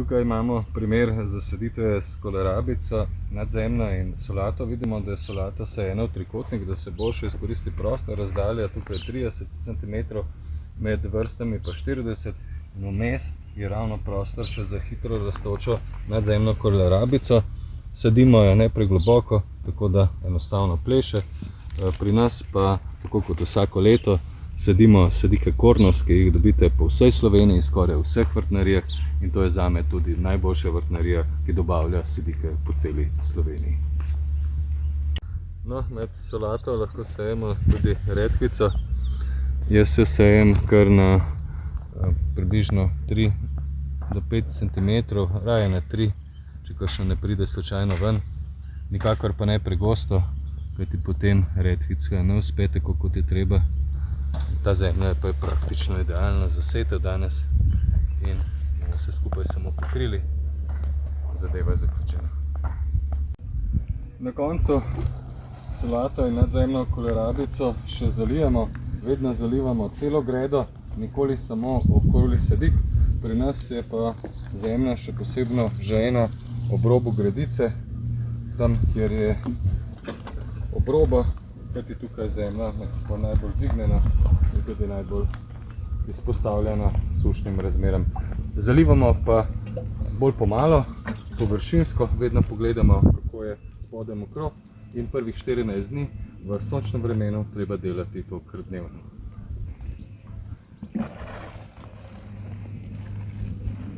Tukaj imamo primer zasaditve s kolerabico, nadzemno in solato. Vidimo, da je solata vseeno v trikotnik, da se boljše izkoristi prostor. Razdalja tukaj je 30 cm, med vrstami pa 40 in vmes je ravno prostor še za hitro rastočo nadzemno kolerabico. Sadimo jo ne pregloboko, tako da enostavno pleše. Pri nas pa, tako kot vsako leto, sadimo sadike Kornos, ki jih dobite po vsej Sloveniji, skoraj v vseh vrtnarijah, in to je zame tudi najboljša vrtnarija, ki dobavlja sadike po celi Sloveniji. No, med solato lahko sejemo tudi redkvico. Jaz jo sejem kar na približno 3 do 5 cm, raje na 3, če kakšno ne pride slučajno ven. Nikakor pa ne pregosto, kajti potem redkvica ne uspe tako, kot je treba. Ta zemlja pa je praktično idealna za setev danes in bomo vse skupaj samo pokrili. Zadeva je zaključena. Na koncu solato in nadzemno kolerabico še zalijemo. Vedno zalivamo celo gredo, nikoli samo okoli sadik. Pri nas je pa zemlja še posebno žejena ob robu gredice, tam, kjer je obroba, kajti tukaj je zemlja nekako najbolj dvignjena in tudi najbolj izpostavljena sušnim razmeram. Zalivamo pa bolj pomalo, površinsko, vedno pogledamo, kako je spodaj mokro, in prvih 14 dni v sončnem vremenu treba delati to kar dnevno.